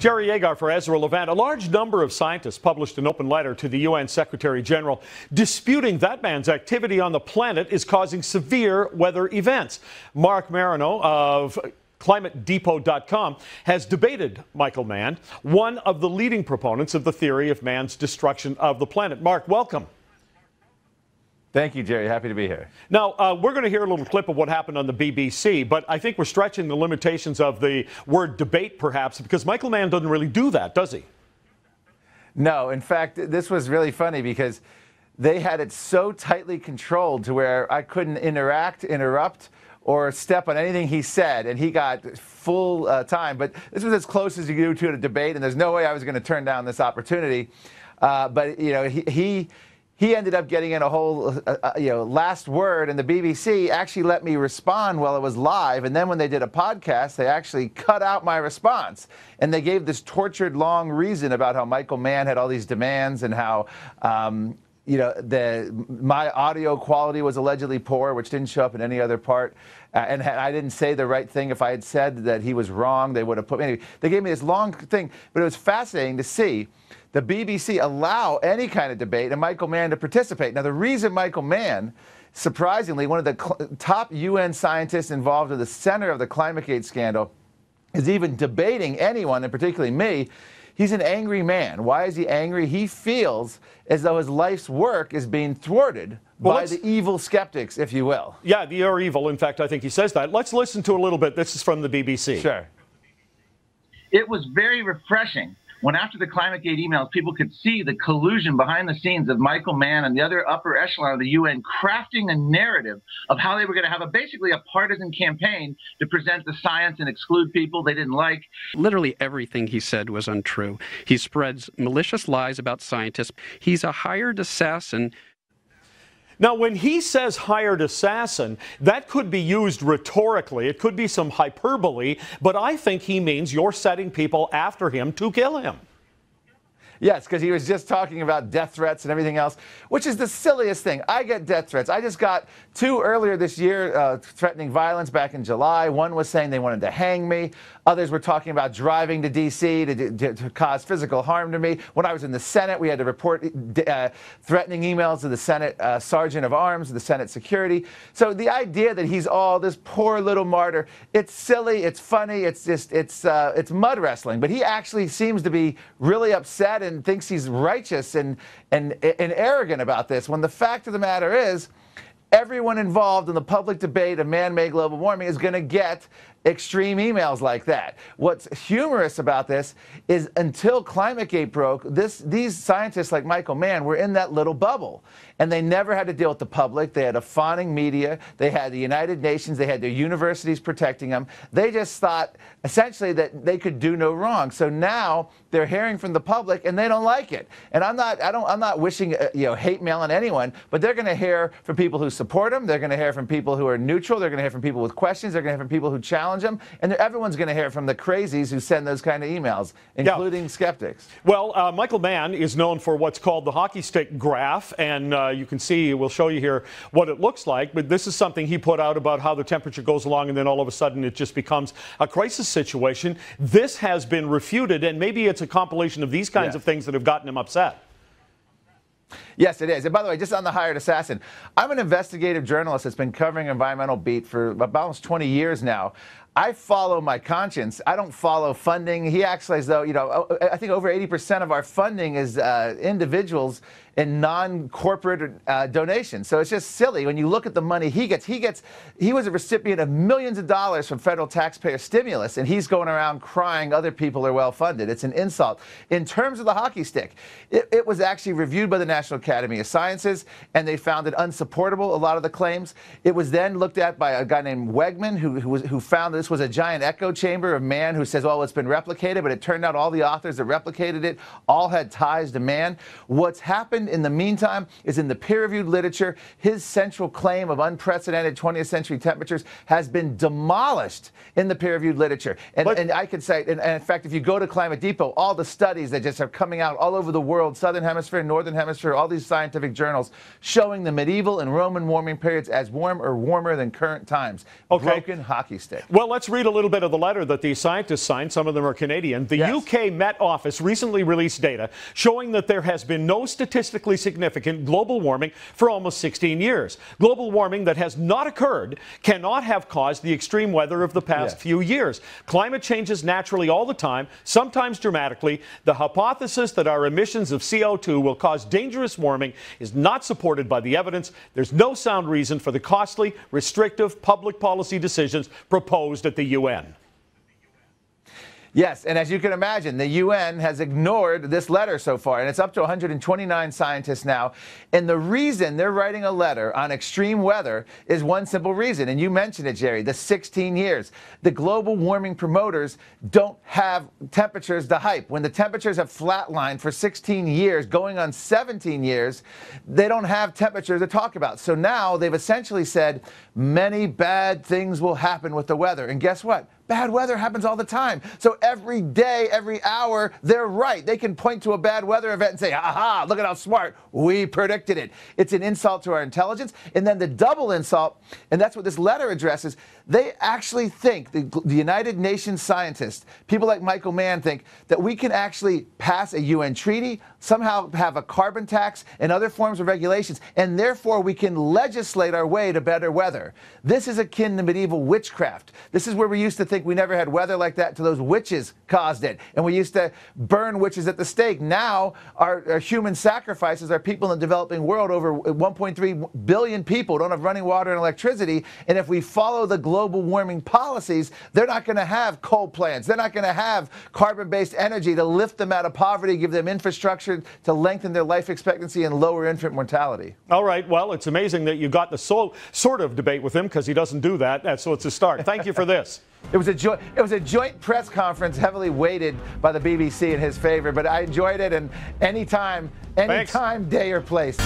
Jerry Yeagar for Ezra Levant. A large number of scientists published an open letter to the UN Secretary General disputing that man's activity on the planet is causing severe weather events. Mark Marino of ClimateDepot.com has debated Michael Mann, one of the leading proponents of the theory of man's destruction of the planet. Mark, welcome. Thank you, Jerry. Happy to be here. Now, we're going to hear a little clip of what happened on the BBC, but I think we're stretching the limitations of the word debate, perhaps, because Michael Mann doesn't really do that, does he? No. In fact, this was really funny because they had it so tightly controlled to where I couldn't interrupt, or step on anything he said, and he got full time. But this was as close as you do to a debate, and there's no way I was going to turn down this opportunity. But, you know, he ended up getting in a whole, last word, and the BBC actually let me respond while it was live. And then when they did a podcast, they actually cut out my response. And they gave this tortured long reason about how Michael Mann had all these demands and how, my audio quality was allegedly poor, which didn't show up in any other part. And I didn't say the right thing. If I had said that he was wrong, they would have put me. Anyway, they gave me this long thing. But it was fascinating to see the BBC allow any kind of debate and Michael Mann to participate. Now, the reason Michael Mann, surprisingly, one of the top UN scientists involved in the center of the ClimateGate scandal, is even debating anyone, and particularly me. He's an angry man. Why is he angry? He feels as though his life's work is being thwarted by the evil skeptics, if you will. Yeah, they are evil. In fact, I think he says that. Let's listen to a little bit. This is from the BBC. Sure. It was very refreshing when after the ClimateGate emails, people could see the collusion behind the scenes of Michael Mann and the other upper echelon of the UN crafting a narrative of how they were going to have basically a partisan campaign to present the science and exclude people they didn't like. Literally everything he said was untrue. He spreads malicious lies about scientists. He's a hired assassin. Now, when he says hired assassin, that could be used rhetorically. It could be some hyperbole, but I think he means you're setting people after him to kill him. Yes, because he was just talking about death threats and everything else, which is the silliest thing. I get death threats. I just got 2 earlier this year threatening violence back in July. One was saying they wanted to hang me. Others were talking about driving to D.C. to cause physical harm to me. When I was in the Senate, we had to report threatening emails to the Senate Sergeant of Arms, the Senate Security. So the idea that he's this poor little martyr, it's silly, it's funny, it's just, it's mud wrestling. But he actually seems to be really upset and thinks he's righteous and arrogant about this, when the fact of the matter is, everyone involved in the public debate of man-made global warming is going to get extreme emails like that. What's humorous about this is until ClimateGate broke, these scientists like Michael Mann were in that little bubble. And they never had to deal with the public. They had a fawning media. They had the United Nations. They had their universities protecting them. They just thought, essentially, that they could do no wrong. So now they're hearing from the public, and they don't like it. And I'm not wishing hate mail on anyone, but they're going to hear from people who support them. They're going to hear from people who are neutral. They're going to hear from people with questions. They're going to hear from people who challenge them. And everyone's going to hear from the crazies who send those kind of emails, including skeptics. Well, Michael Mann is known for what's called the hockey stick graph, and you can see, we'll show you here what it looks like, but this is something he put out about how the temperature goes along and then all of a sudden it just becomes a crisis situation. This has been refuted, and maybe it's a compilation of these kinds of things that have gotten him upset. Yes, it is. And by the way, just on the hired assassin, I'm an investigative journalist that's been covering environmental beat for about almost 20 years now. I follow my conscience. I don't follow funding. He acts as though, I think over 80% of our funding is individuals and non-corporate donations. So it's just silly when you look at the money he gets. He was a recipient of millions of dollars from federal taxpayer stimulus, and he's going around crying other people are well-funded. It's an insult. In terms of the hockey stick, it was actually reviewed by the National Academy of Sciences, and they found it unsupportable, a lot of the claims. It was then looked at by a guy named Wegman, who found this was a giant echo chamber of man, who says, well, it's been replicated, but it turned out all the authors that replicated it all had ties to man. What's happened in the meantime is in the peer-reviewed literature, his central claim of unprecedented 20th century temperatures has been demolished in the peer-reviewed literature. And I could say, and in fact, if you go to Climate Depot, all the studies that just are coming out all over the world, Southern Hemisphere, Northern Hemisphere, all these scientific journals showing the medieval and Roman warming periods as warm or warmer than current times. Okay. Broken hockey stick. Well, let's read a little bit of the letter that these scientists signed. Some of them are Canadian. The UK Met Office recently released data showing that there has been no statistically significant global warming for almost 16 years. Global warming that has not occurred cannot have caused the extreme weather of the past few years. Climate changes naturally all the time, sometimes dramatically. The hypothesis that our emissions of CO2 will cause dangerous warming is not supported by the evidence. There's no sound reason for the costly, restrictive public policy decisions proposed at the UN. Yes, and as you can imagine, the UN has ignored this letter so far, and it's up to 129 scientists now. And the reason they're writing a letter on extreme weather is one simple reason, and you mentioned it, Jerry, the 16 years. The global warming promoters don't have temperatures to hype. When the temperatures have flatlined for 16 years, going on 17 years, they don't have temperatures to talk about. So now they've essentially said many bad things will happen with the weather. And guess what? Bad weather happens all the time. So every day, every hour, they're right. They can point to a bad weather event and say, aha, look at how smart. We predicted it. It's an insult to our intelligence. And then the double insult, and that's what this letter addresses, they actually think, the United Nations scientists, people like Michael Mann think that we can actually pass a UN treaty, somehow have a carbon tax and other forms of regulations, and therefore we can legislate our way to better weather. This is akin to medieval witchcraft. This is where we used to think we never had weather like that until those witches caused it. And we used to burn witches at the stake. Now our human sacrifices are people in the developing world. Over 1.3 billion people don't have running water and electricity. And if we follow the global warming policies, they're not going to have coal plants. They're not going to have carbon-based energy to lift them out of poverty, give them infrastructure to lengthen their life expectancy and lower infant mortality. All right. Well, it's amazing that you got the sort of debate with him, because he doesn't do that. So it's a start. Thank you for this. It was a joint press conference heavily weighted by the BBC in his favor, but I enjoyed it, and anytime, day or place.